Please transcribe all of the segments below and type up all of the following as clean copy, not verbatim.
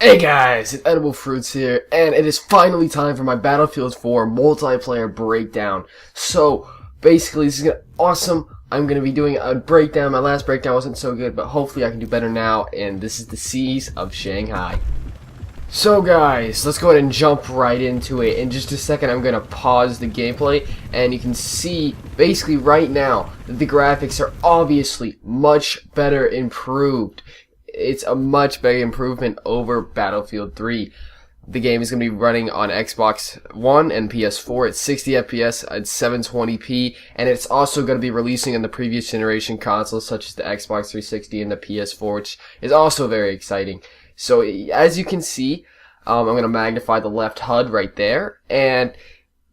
Hey guys, it's Edible Fruits here, and it is finally time for my Battlefield 4 multiplayer breakdown. So, basically, this is awesome. I'm going to be doing a breakdown. My last breakdown wasn't so good, but hopefully I can do better now, and this is the Siege of Shanghai. So guys, let's go ahead and jump right into it. In just a second, I'm going to pause the gameplay, and you can see, basically right now, that the graphics are obviously much better improved. It's a much big improvement over Battlefield 3. The game is going to be running on Xbox One and PS4 at 60 FPS at 720p, and it's also going to be releasing on the previous generation consoles such as the Xbox 360 and the PS4, which is also very exciting. So as you can see, I'm going to magnify the left HUD right there, and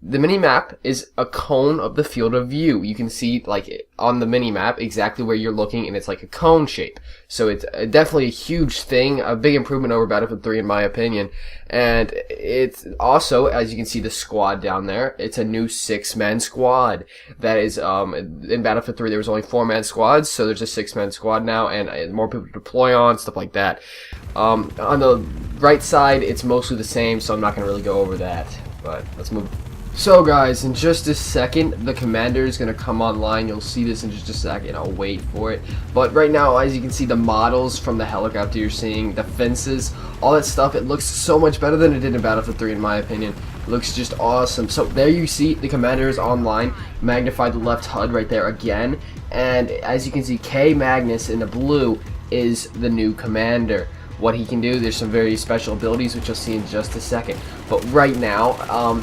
the mini-map is a cone of the field of view. You can see, like, on the mini-map exactly where you're looking, and it's like a cone shape. So it's definitely a huge thing, a big improvement over Battlefield 3 in my opinion. And it's also, as you can see, the squad down there. It's a new 6-man squad. That is, in Battlefield 3 there was only 4-man squads, so there's a 6-man squad now, and more people to deploy on, stuff like that. On the right side, it's mostly the same, so I'm not going to really go over that. But let's move. So guys, in just a second, the commander is going to come online. You'll see this in just a second. I'll wait for it. But right now, as you can see, the models from the helicopter you're seeing, the fences, all that stuff, it looks so much better than it did in Battlefield 3 in my opinion. It looks just awesome. So there you see, the commander is online. Magnify the left HUD right there again. And as you can see, K Magnus in the blue is the new commander. What he can do, there's some very special abilities, which you'll see in just a second. But right now,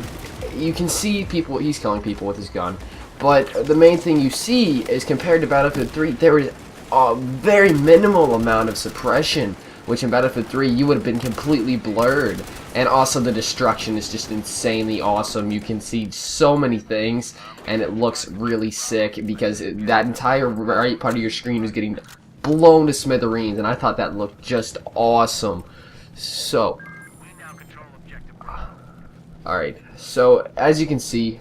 you can see people, he's killing people with his gun, but the main thing you see is compared to Battlefield 3, there is a very minimal amount of suppression, which in Battlefield 3 you would have been completely blurred. And also the destruction is just insanely awesome. You can see so many things, and it looks really sick because that entire right part of your screen is getting blown to smithereens, and I thought that looked just awesome. So alright, so as you can see,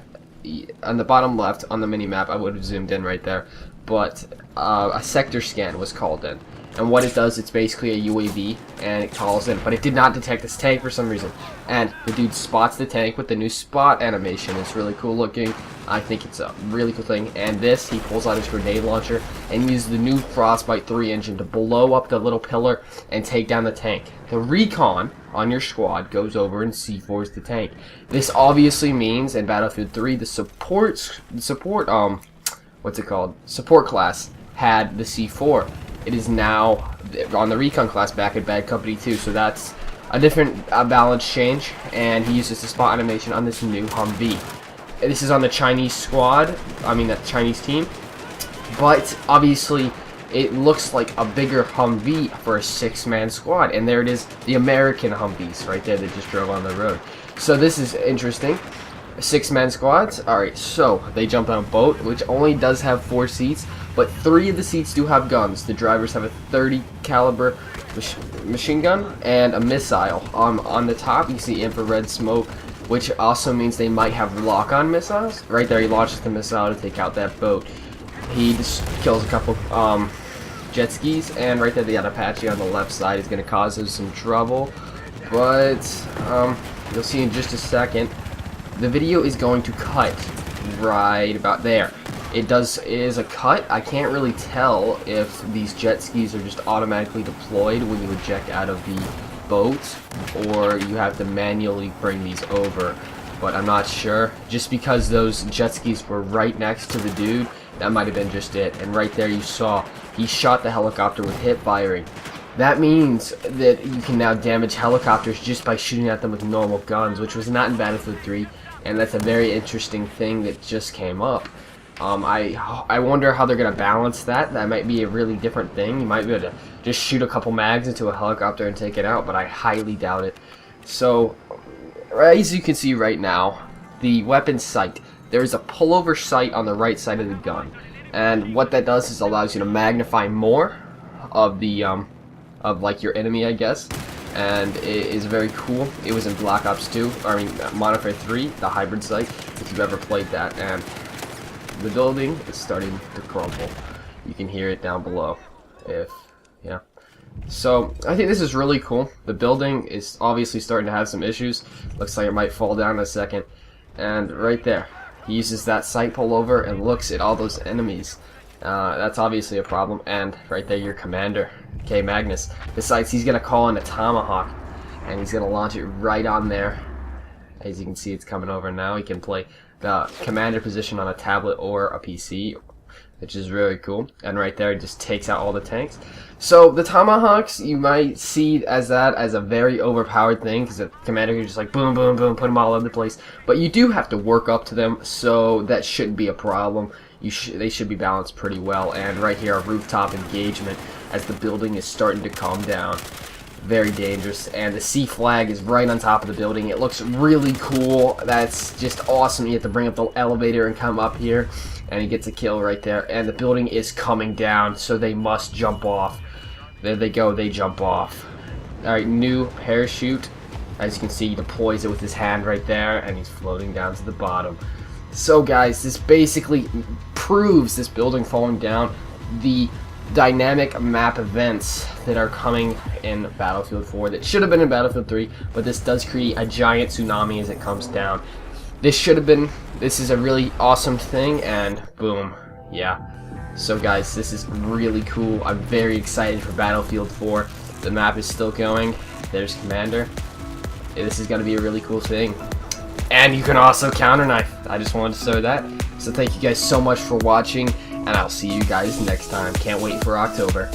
on the bottom left on the mini-map, I would have zoomed in right there, but a sector scan was called in. And what it does, it's basically a UAV, and it calls in, but it did not detect this tank for some reason. And the dude spots the tank with the new spot animation. It's really cool looking. I think it's a really cool thing. And this, he pulls out his grenade launcher and uses the new Frostbite 3 engine to blow up the little pillar and take down the tank. The recon on your squad goes over and C4s the tank. This obviously means in Battlefield 3 the support class had the C4. It is now on the recon class back at Bad Company 2, so that's a different balance change, and he uses the spot animation on this new Humvee. This is on the Chinese squad, the Chinese team, but obviously it looks like a bigger Humvee for a 6-man squad, and there it is, the American Humvees right there that just drove on the road. So this is interesting. 6-man squads. Alright, so they jumped on a boat, which only does have 4 seats, but 3 of the seats do have guns. The drivers have a 30 caliber machine gun and a missile. On the top, you see infrared smoke, which also means they might have lock-on missiles. Right there, he launches the missile to take out that boat. He just kills a couple jet skis, and right there, they got Apache on the left side. Is going to cause us some trouble, but you'll see in just a second. The video is going to cut right about there. It is a cut. I can't really tell if these jet skis are just automatically deployed when you eject out of the boat, or you have to manually bring these over, but I'm not sure. Just because those jet skis were right next to the dude, that might have been just it. And right there you saw, he shot the helicopter with hip firing. That means that you can now damage helicopters just by shooting at them with normal guns, which was not in Battlefield 3, and that's a very interesting thing that just came up. I wonder how they're going to balance that. That might be a really different thing. You might be able to just shoot a couple mags into a helicopter and take it out, but I highly doubt it. So, as you can see right now, the weapon sight, there is a pullover sight on the right side of the gun, and what that does is allows you to magnify more of the like your enemy, I guess, and it is very cool. It was in Black Ops 2, Modern Warfare 3, the hybrid sight, if you've ever played that, and the building is starting to crumble. You can hear it down below. Yeah. So I think this is really cool. The building is obviously starting to have some issues. Looks like it might fall down in a second. And right there, he uses that sight pullover and looks at all those enemies. That's obviously a problem. And right there, your commander, K. Magnus, decides he's going to call in a tomahawk. And he's going to launch it right on there. As you can see, it's coming over now. He can play the commander position on a tablet or a PC, which is really cool. And right there, it just takes out all the tanks. So the tomahawks, you might see as a very overpowered thing, because the commander can just like boom, boom, boom, put them all over the place. But you do have to work up to them, so that shouldn't be a problem. They should be balanced pretty well. And right here, a rooftop engagement as the building is starting to calm down. Very dangerous, and the C flag is right on top of the building. It looks really cool. That's just awesome. You have to bring up the elevator and come up here, and he gets a kill right there. And the building is coming down, so they must jump off. There they go, they jump off. Alright, new parachute. As you can see, he deploys it with his hand right there, and he's floating down to the bottom. So guys, this basically proves this building falling down. The dynamic map events that are coming in Battlefield 4 that should have been in Battlefield 3, but this does create a giant tsunami as it comes down. This is a really awesome thing, and boom, yeah. So guys, this is really cool. I'm very excited for Battlefield 4. The map is still going. There's Commander. This is going to be a really cool thing. And you can also counter knife. I just wanted to show that. So thank you guys so much for watching, and I'll see you guys next time. Can't wait for October.